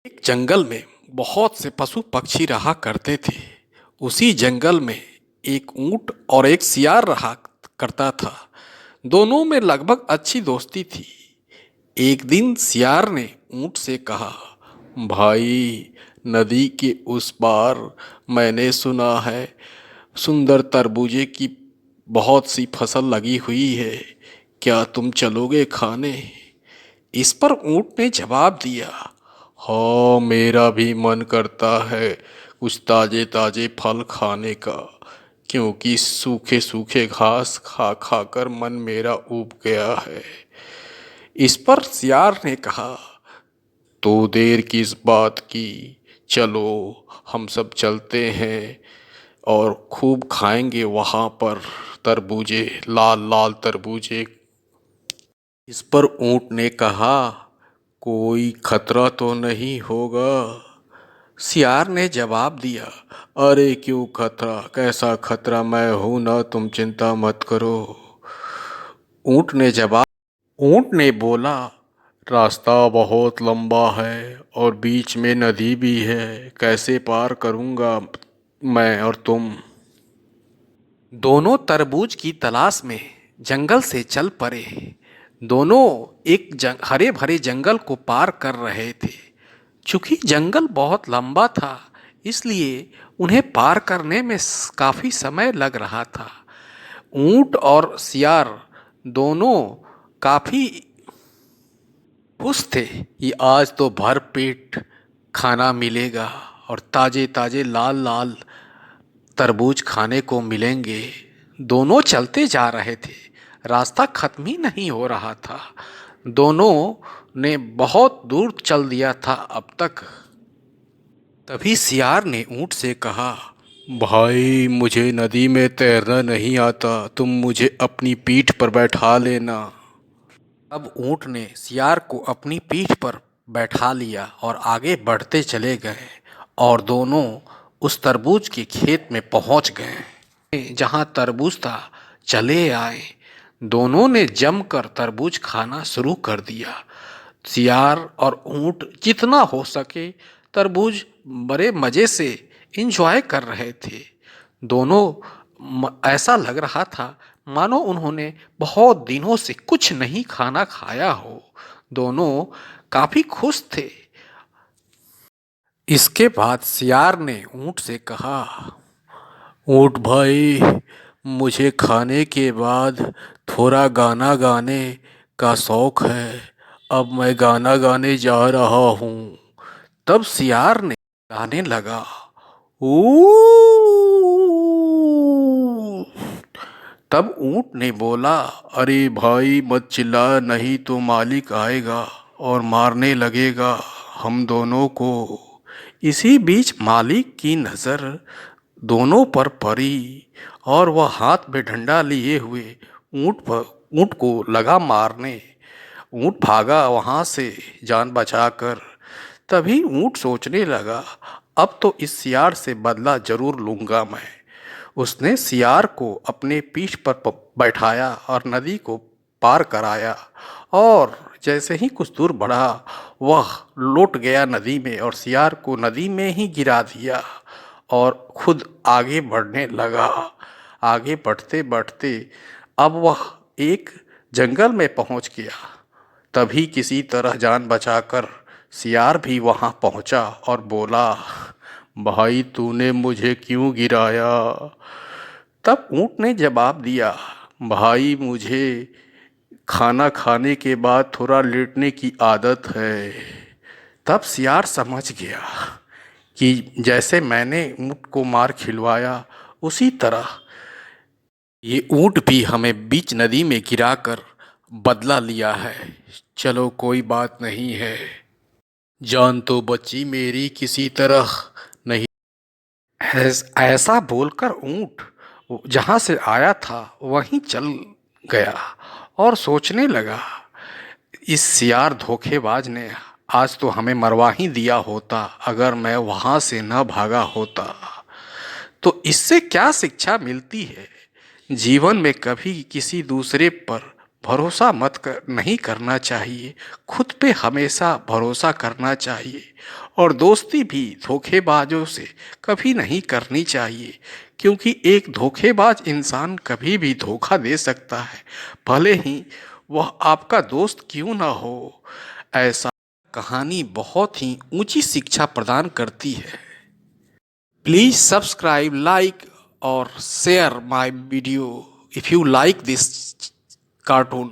एक जंगल में बहुत से पशु पक्षी रहा करते थे। उसी जंगल में एक ऊंट और एक सियार रहा करता था। दोनों में लगभग अच्छी दोस्ती थी। एक दिन सियार ने ऊंट से कहा, भाई, नदी के उस पार मैंने सुना है सुंदर तरबूजे की बहुत सी फसल लगी हुई है। क्या तुम चलोगे खाने? इस पर ऊंट ने जवाब दिया, हाँ, मेरा भी मन करता है कुछ ताजे ताजे फल खाने का, क्योंकि सूखे सूखे घास खा खा कर मन मेरा ऊब गया है। इस पर सियार ने कहा, तो देर किस बात की, चलो हम सब चलते हैं और खूब खाएंगे वहाँ पर तरबूजे, लाल लाल तरबूजे। इस पर ऊंट ने कहा, कोई खतरा तो नहीं होगा? सियार ने जवाब दिया, अरे क्यों खतरा, कैसा खतरा, मैं हूं ना, तुम चिंता मत करो। ऊंट ने बोला, रास्ता बहुत लंबा है और बीच में नदी भी है, कैसे पार करूंगा मैं और तुम? दोनों तरबूज की तलाश में जंगल से चल पड़े। दोनों एक हरे भरे जंगल को पार कर रहे थे। चूंकि जंगल बहुत लंबा था, इसलिए उन्हें पार करने में काफी समय लग रहा था। ऊंट और सियार दोनों काफी खुश थे कि आज तो भर पेट खाना मिलेगा और ताजे ताजे लाल लाल तरबूज खाने को मिलेंगे। दोनों चलते जा रहे थे, रास्ता खत्म ही नहीं हो रहा था। दोनों ने बहुत दूर चल दिया था अब तक। तभी सियार ने ऊंट से कहा, भाई, मुझे नदी में तैरना नहीं आता, तुम मुझे अपनी पीठ पर बैठा लेना। अब ऊंट ने सियार को अपनी पीठ पर बैठा लिया और आगे बढ़ते चले गए और दोनों उस तरबूज के खेत में पहुंच गए जहां तरबूज था। चले आए, दोनों ने जमकर तरबूज खाना शुरू कर दिया। सियार और ऊंट जितना हो सके तरबूज बड़े मजे से इंजॉय कर रहे थे। दोनों ऐसा लग रहा था मानो उन्होंने बहुत दिनों से कुछ नहीं खाना खाया हो। दोनों काफी खुश थे। इसके बाद सियार ने ऊंट से कहा, ऊंट भाई, मुझे खाने के बाद थोड़ा गाना गाने का शौक है, अब मैं गाना गाने जा रहा हूँ। तब सियार ने गाने लगा, ऊ। तब ऊंट ने बोला, अरे भाई मत चिल्ला, नहीं तो मालिक आएगा और मारने लगेगा हम दोनों को। इसी बीच मालिक की नजर दोनों पर पड़ी और वह हाथ में डंडा लिए हुए ऊंट को लगा मारने। ऊंट भागा वहां से जान बचाकर। तभी ऊंट सोचने लगा, अब तो इस सियार से बदला जरूर लूंगा मैं। उसने सियार को अपने पीठ पर बैठाया और नदी को पार कराया और जैसे ही कुछ दूर बढ़ा, वह लौट गया नदी में और सियार को नदी में ही गिरा दिया और खुद आगे बढ़ने लगा। आगे बढ़ते बढ़ते अब वह एक जंगल में पहुंच गया। तभी किसी तरह जान बचाकर सियार भी वहां पहुंचा और बोला, भाई, तूने मुझे क्यों गिराया? तब ऊंट ने जवाब दिया, भाई, मुझे खाना खाने के बाद थोड़ा लेटने की आदत है। तब सियार समझ गया कि जैसे मैंने ऊंट को मार खिलवाया, उसी तरह ये ऊंट भी हमें बीच नदी में गिराकर बदला लिया है। चलो, कोई बात नहीं है, जान तो बची मेरी किसी तरह। नहीं, ऐसा बोलकर ऊंट जहां से आया था वहीं चल गया और सोचने लगा, इस सियार धोखेबाज ने आज तो हमें मरवा ही दिया होता अगर मैं वहां से न भागा होता। तो इससे क्या शिक्षा मिलती है? जीवन में कभी किसी दूसरे पर भरोसा नहीं करना चाहिए। खुद पे हमेशा भरोसा करना चाहिए और दोस्ती भी धोखेबाजों से कभी नहीं करनी चाहिए, क्योंकि एक धोखेबाज इंसान कभी भी धोखा दे सकता है, भले ही वह आपका दोस्त क्यों ना हो। ऐसा कहानी बहुत ही ऊंची शिक्षा प्रदान करती है। प्लीज सब्सक्राइब, लाइक और share my video if you like this cartoon.